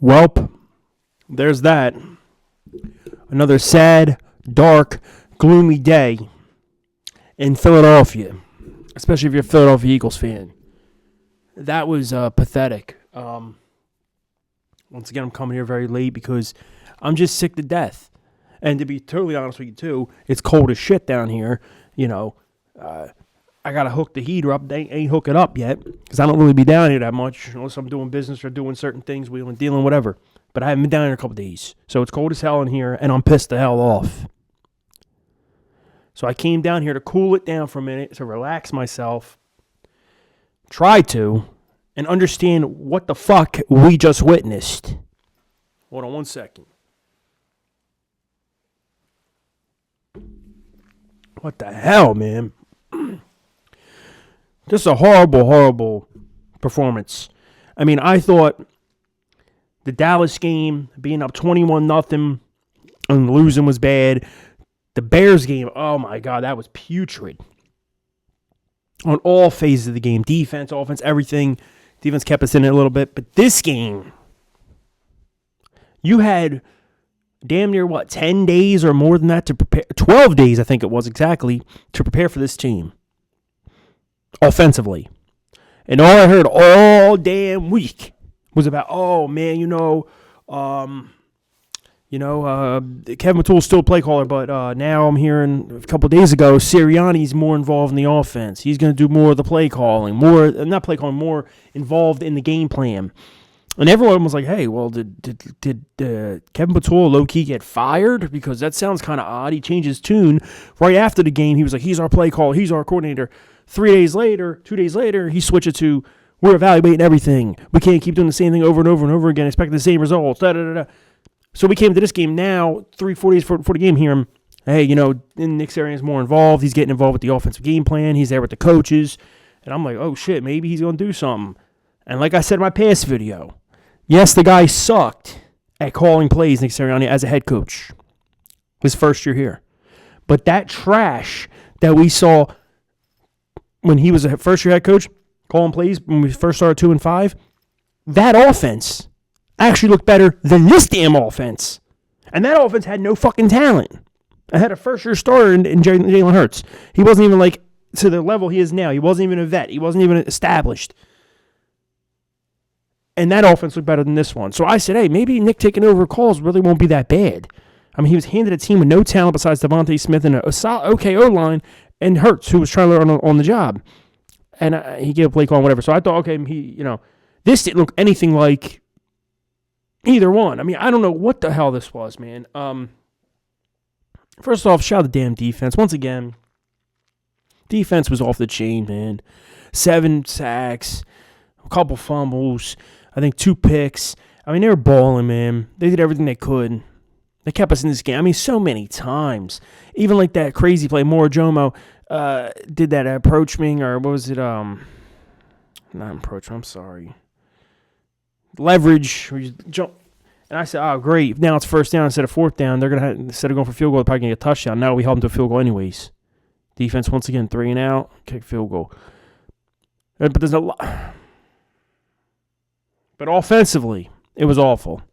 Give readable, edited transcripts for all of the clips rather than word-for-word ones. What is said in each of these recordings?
Welp, there's that. Another sad, dark, gloomy day in Philadelphia, especially if you're a Philadelphia Eagles fan. That was pathetic. Once again, I'm coming here very late because I'm just sick to death. And to be totally honest with you, too, it's cold as shit down here. I got to hook the heater up. They ain't hook it up yet because I don't really be down here that much unless I'm doing business or doing certain things, wheeling, dealing, whatever. But I haven't been down here in a couple days. So it's cold as hell in here, and I'm pissed the hell off. So I came down here to cool it down for a minute, to relax myself, try to, and understand what the fuck we just witnessed. Hold on one second. What the hell, man? Just a horrible, horrible performance. I mean, I thought the Dallas game, being up 21-0 and losing was bad. The Bears game, oh my God, that was putrid. On all phases of the game, defense, offense, everything. Defense kept us in it a little bit. But this game, you had damn near, 10 days or more than that to prepare. 12 days, I think it was exactly, to prepare for this team. Offensively. And all I heard all damn week was about, oh, man, Kevin McTool's still a play caller, but now I'm hearing a couple of days ago, Sirianni's more involved in the offense. He's going to do more of the play calling, more involved in the game plan. And everyone was like, hey, well, did Kevin McTool low-key get fired? Because that sounds kind of odd. He changed his tune. Right after the game, he was like, he's our play caller, he's our coordinator. 2 days later, he switched it to, we're evaluating everything. We can't keep doing the same thing over and over and over again, expecting the same results. So we came to this game now, 3-4 days before the game, hear hey, Nick Sirianni's more involved. He's getting involved with the offensive game plan. He's there with the coaches. And I'm like, oh, shit, maybe he's going to do something. And like I said in my past video, yes, the guy sucked at calling plays, Nick Sirianni, as a head coach. His first year here. But that trash that we saw when he was a first-year head coach, calling plays when we first started 2-5, that offense actually looked better than this damn offense. And that offense had no fucking talent. I had a first-year starter in Jalen Hurts. He wasn't even to the level he is now. He wasn't even a vet. He wasn't even established. And that offense looked better than this one. So I said, hey, maybe Nick taking over calls really won't be that bad. I mean, he was handed a team with no talent besides Devontae Smith and a solid, okay O-line, and Hurts, who was trying to learn on the job. And he gave a play call and whatever. So I thought, okay, this didn't look anything like either one. I mean, I don't know what the hell this was, man. First off, shout out the damn defense. Once again, defense was off the chain, man. 7 sacks, a couple fumbles, I think 2 picks. I mean, they were balling, man. They did everything they could. They kept us in this game. I mean, so many times. Even like that crazy play, Morojomo did that approaching, or what was it? Not approaching, I'm sorry. Leverage. Where you jump. And I said, oh, great. Now it's first down instead of fourth down. They're going to instead of going for field goal, they're probably going to get a touchdown. Now we held them to a field goal anyways. Defense, once again, 3 and out, kick field goal. But there's a lot. But offensively, it was awful.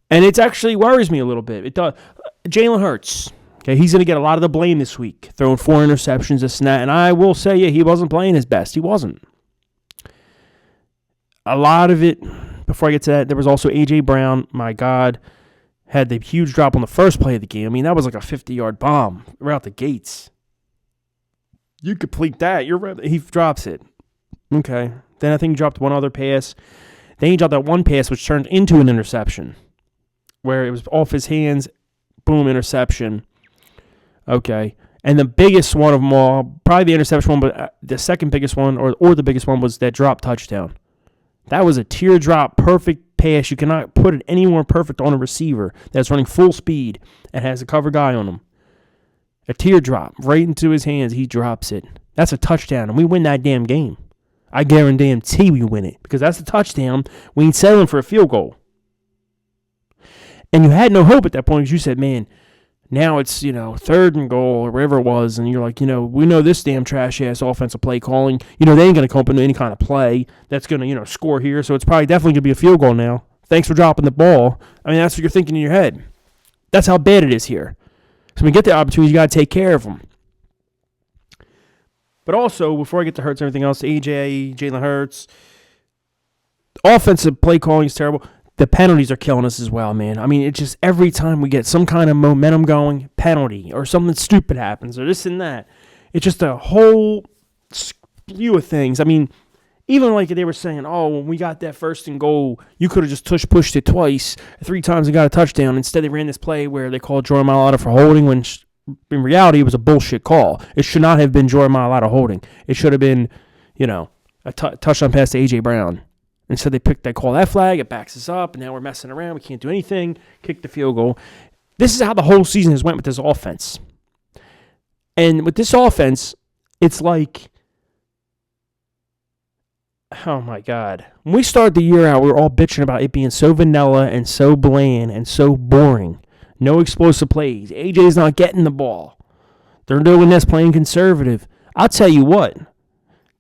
And it actually worries me a little bit. It does. Jalen Hurts, okay, he's going to get a lot of the blame this week, throwing 4 interceptions, this and that. And I will say, yeah, he wasn't playing his best. He wasn't. A lot of it, before I get to that, there was also A.J. Brown, my God, had the huge drop on the first play of the game. I mean, that was like a 50-yard bomb right out the gates. You complete that, he drops it. Okay. Then I think he dropped one other pass. Then he dropped that one pass, which turned into an interception, where it was off his hands, boom, interception. Okay. And the biggest one of them all, probably the interception one, but the second biggest one, or the biggest one, was that drop touchdown. That was a teardrop, perfect pass. You cannot put it any more perfect on a receiver that's running full speed and has a cover guy on him. A teardrop right into his hands. He drops it. That's a touchdown, and we win that damn game. I guarantee we win it because that's a touchdown. We ain't settling for a field goal. And you had no hope at that point because you said, man, now it's, 3rd and goal or wherever it was. And you're like, we know this damn trash-ass offensive play calling. They ain't going to come up with any kind of play that's going to, score here. So it's probably definitely going to be a field goal now. Thanks for dropping the ball. I mean, that's what you're thinking in your head. That's how bad it is here. So when you get the opportunities, you got to take care of them. But also, before I get to Hurts and everything else, AJ, Jalen Hurts, offensive play calling is terrible. The penalties are killing us as well, man. I mean, it's just every time we get some kind of momentum going, penalty, or something stupid happens, or this and that. It's just a whole spew of things. I mean, even like they were saying, oh, when we got that 1st and goal, you could have just pushed it twice, 3 times and got a touchdown. Instead, they ran this play where they called Jordan Mailata for holding when in reality it was a bullshit call. It should not have been Jordan Mailata holding. It should have been, a touchdown pass to A.J. Brown. Instead, they picked that call, that flag. It backs us up, and now we're messing around. We can't do anything. Kick the field goal. This is how the whole season has went with this offense. And with this offense, it's like, oh my God. When we started the year out, we were all bitching about it being so vanilla and so bland and so boring. No explosive plays. AJ's not getting the ball. They're doing this, playing conservative. I'll tell you what.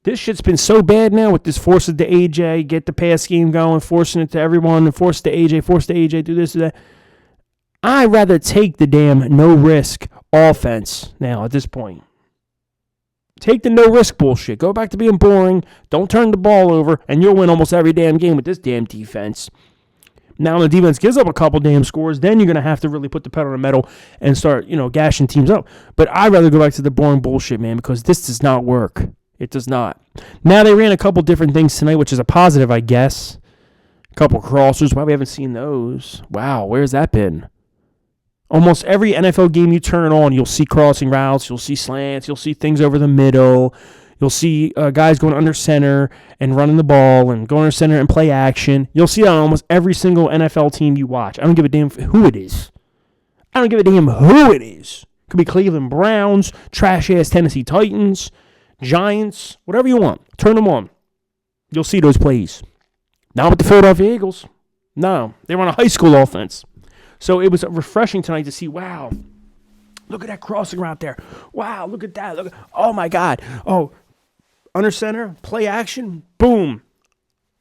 This shit's been so bad now with this force it to AJ, get the pass game going, forcing it to everyone, and force it to AJ, do this, do that. I'd rather take the damn no-risk offense now at this point. Take the no-risk bullshit. Go back to being boring. Don't turn the ball over, and you'll win almost every damn game with this damn defense. Now, when the defense gives up a couple damn scores, then you're going to have to really put the pedal on the metal and start, gashing teams up. But I'd rather go back to the boring bullshit, man, because this does not work. It does not. Now, they ran a couple different things tonight, which is a positive, I guess. A couple crossers. Why we haven't seen those? Wow, where's that been? Almost every NFL game you turn it on, you'll see crossing routes, you'll see slants, you'll see things over the middle, you'll see guys going under center and running the ball and going under center and play action. You'll see that on almost every single NFL team you watch. I don't give a damn who it is. I don't give a damn who it is. It could be Cleveland Browns, trash-ass Tennessee Titans, Giants, whatever you want. Turn them on. You'll see those plays. Not with the Philadelphia Eagles. No, they run a high school offense. So it was refreshing tonight to see, wow, look at that crossing route there. Wow, look at that. Oh, my God. Oh, under center, play action, boom.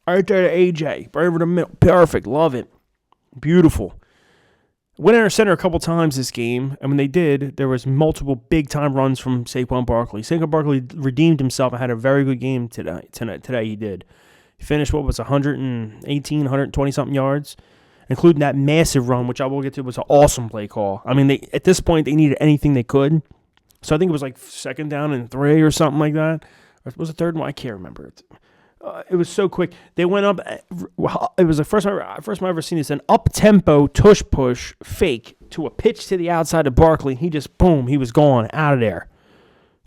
Right there to AJ. Right over the middle. Perfect. Love it. Beautiful. Went under center a couple times this game, and when they did, there was multiple big-time runs from Saquon Barkley. Saquon Barkley redeemed himself and had a very good game today. Today he did. He finished, 118, 120-something yards, including that massive run, which I will get to, was an awesome play call. I mean, at this point, they needed anything they could. So I think it was like 2nd down and 3 or something like that. Or was it 3rd one? I can't remember. It was so quick. They went up. It was the first time I've ever seen this. An up-tempo tush push fake to a pitch to the outside of Barkley. He just, boom, he was gone, out of there.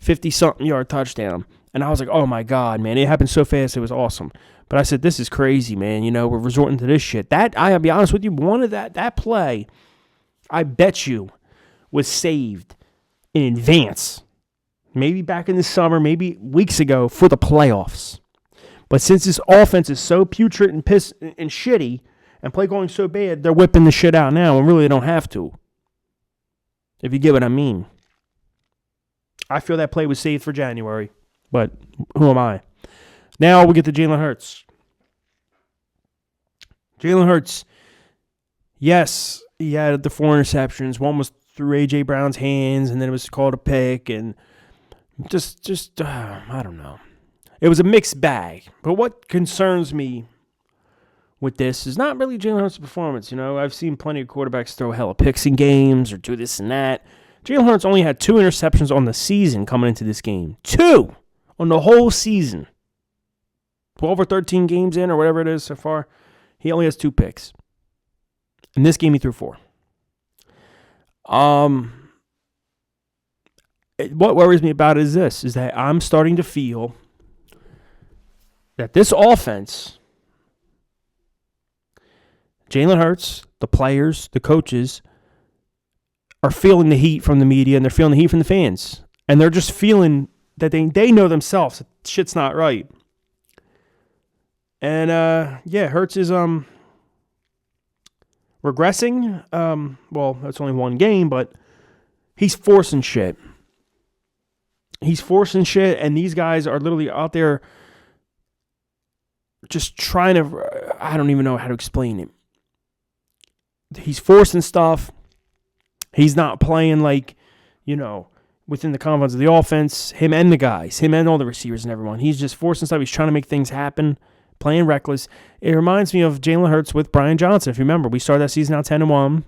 50-something yard touchdown. And I was like, oh, my God, man. It happened so fast. It was awesome. But I said, this is crazy, man. We're resorting to this shit. I'll be honest with you, one of that play, I bet you, was saved in advance. Maybe back in the summer, maybe weeks ago for the playoffs. But since this offense is so putrid and pissed and shitty and play calling so bad, they're whipping the shit out now and really they don't have to. If you get what I mean. I feel that play was saved for January. But who am I? Now we get to Jalen Hurts. Jalen Hurts, yes, he had the 4 interceptions. One was through A.J. Brown's hands, and then it was called a pick, and just I don't know. It was a mixed bag. But what concerns me with this is not really Jalen Hurts' performance. I've seen plenty of quarterbacks throw hella picks in games or do this and that. Jalen Hurts only had 2 interceptions on the season coming into this game. 2 on the whole season. 12 or 13 games in or whatever it is so far, he only has 2 picks. In this game, he threw 4. What worries me about it is that I'm starting to feel that this offense, Jalen Hurts, the players, the coaches, are feeling the heat from the media and they're feeling the heat from the fans. And they're just feeling that they know themselves that shit's not right. And, Hurts is regressing. Well, that's only one game, but he's forcing shit. And these guys are literally out there just trying to, I don't even know how to explain it. He's forcing stuff. He's not playing like, within the confines of the offense. Him and the guys. Him and all the receivers and everyone. He's just forcing stuff. He's trying to make things happen. Playing reckless. It reminds me of Jalen Hurts with Brian Johnson. If you remember, we started that season out 10-1.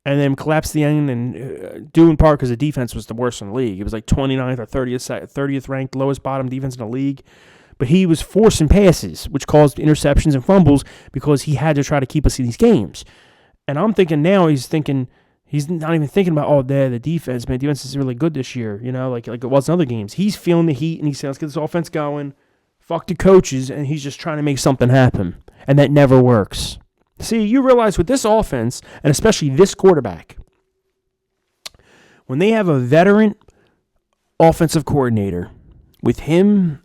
And then collapsed the end, and due in part because the defense was the worst in the league. It was like 29th or 30th ranked, lowest bottom defense in the league. But he was forcing passes, which caused interceptions and fumbles because he had to try to keep us in these games. And I'm thinking now he's not even thinking about, the defense, man. Defense is really good this year, like it was in other games. He's feeling the heat, and he says, let's get this offense going. Fuck the coaches, and he's just trying to make something happen. And that never works. See, you realize with this offense, and especially this quarterback, when they have a veteran offensive coordinator with him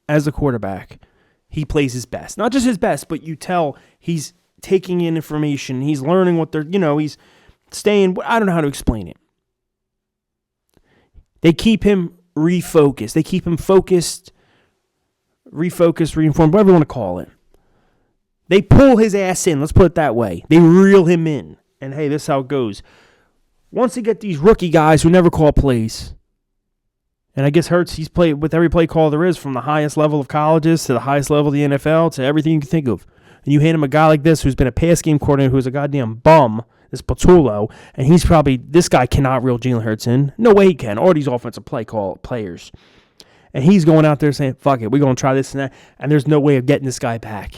as a quarterback, he plays his best. Not just his best, but you tell he's taking in information. He's learning what they're, he's staying. I don't know how to explain it. They keep him refocused. They keep him focused, refocused, reinformed, whatever you want to call it. They pull his ass in, let's put it that way. They reel him in. And hey, this is how it goes. Once they get these rookie guys who never call plays, and I guess Hurts, he's played with every play call there is, from the highest level of colleges to the highest level of the NFL to everything you can think of. And you hand him a guy like this who's been a pass game coordinator who's a goddamn bum, this Patullo, and this guy cannot reel Jalen Hurts in. No way he can. Or these offensive players. And he's going out there saying, fuck it, we're going to try this and that, and there's no way of getting this guy back.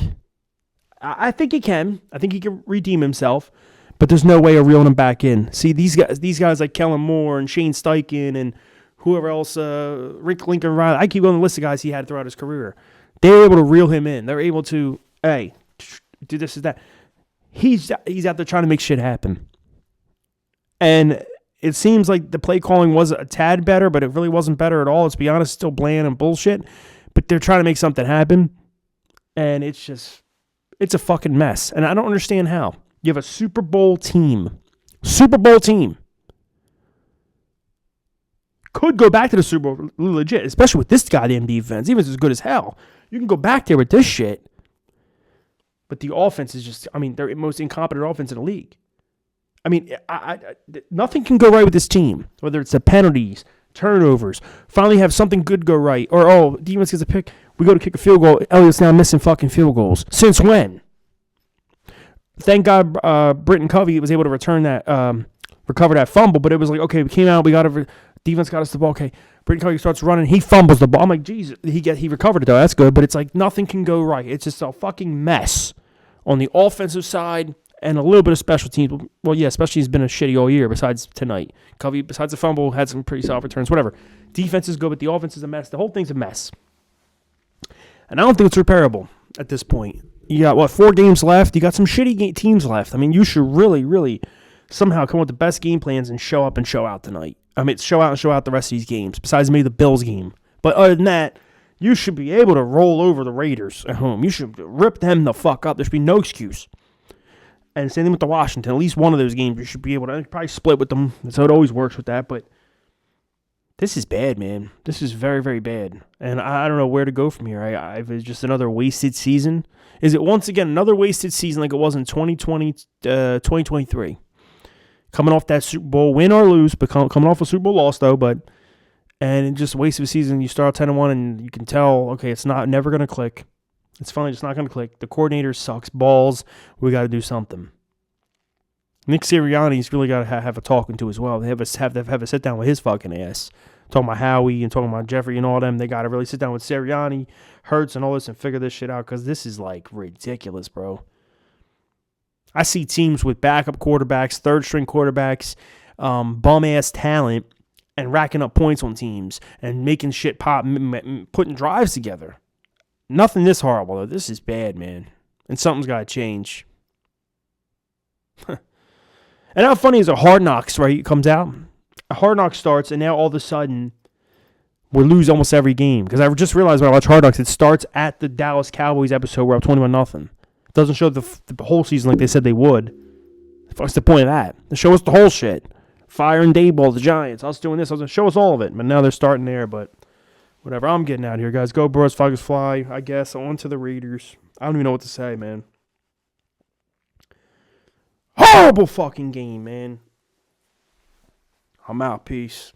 I think he can. I think he can redeem himself, but there's no way of reeling him back in. See, these guys like Kellen Moore and Shane Steichen and whoever else, Rick Lincoln Riley. I keep going the list of guys he had throughout his career. They're able to reel him in. They're able to, hey, do this and that. He's out there trying to make shit happen. And it seems like the play calling was a tad better, but it really wasn't better at all. Let's be honest, still bland and bullshit. But they're trying to make something happen, and it's a fucking mess. And I don't understand how. You have a Super Bowl team. Could go back to the Super Bowl legit, especially with this goddamn defense. Even if it's as good as hell. You can go back there with this shit. But the offense is just, they're the most incompetent offense in the league. Nothing can go right with this team. Whether it's the penalties, turnovers, finally have something good go right. Or, defense gets a pick. We go to kick a field goal. Elliott's now missing fucking field goals. Since when? Thank God Britton Covey was able to recover that fumble, but it was like, okay, we came out, defense got us the ball, okay. Britton Covey starts running, he fumbles the ball. I'm like, Jesus, he recovered it though, that's good, but it's like nothing can go right. It's just a fucking mess on the offensive side and a little bit of special teams. Well, yeah, especially he's been a shitty all year besides tonight. Covey, besides the fumble, had some pretty solid returns, whatever. Defense is good, but the offense is a mess. The whole thing's a mess. And I don't think it's repairable at this point. You got, 4 games left? You got some shitty teams left. You should really, really somehow come up with the best game plans and show up and show out tonight. Show out the rest of these games, besides maybe the Bills game. But other than that, you should be able to roll over the Raiders at home. You should rip them the fuck up. There should be no excuse. And same thing with the Washington. At least one of those games you should be able to probably split with them. That's how it always works with that, but this is bad, man. This is very, very bad. And I don't know where to go from here. It's just another wasted season. Is it once again another wasted season like it was in 2023? Coming off that Super Bowl, win or lose, but coming off a Super Bowl loss, though. And just a waste of a season. You start 10-1, and you can tell, okay, it's never going to click. It's finally just not going to click. The coordinator sucks balls. We got to do something. Nick Sirianni's really got to have a talking to as well. They have to have a sit down with his fucking ass. Talking about Howie and talking about Jeffrey and all them. They got to really sit down with Sirianni, Hurts, and all this and figure this shit out because this is like ridiculous, bro. I see teams with backup quarterbacks, third-string quarterbacks, bum-ass talent, and racking up points on teams and making shit pop, putting drives together. Nothing this horrible, though. This is bad, man. And something's got to change. And how funny is a Hard Knocks, right? It comes out. A Hard Knocks starts, and now all of a sudden, we lose almost every game. Because I just realized when I watch Hard Knocks, it starts at the Dallas Cowboys episode where I'm 21-0. It doesn't show the whole season like they said they would. What's the point of that? They show us the whole shit. Fire and Dayball, the Giants, us doing this. Show us all of it. But now they're starting there, but whatever. I'm getting out of here, guys. Go Birds, Falcons fly, I guess. On to the Raiders. I don't even know what to say, man. horrible fucking game, man. I'm out. Peace.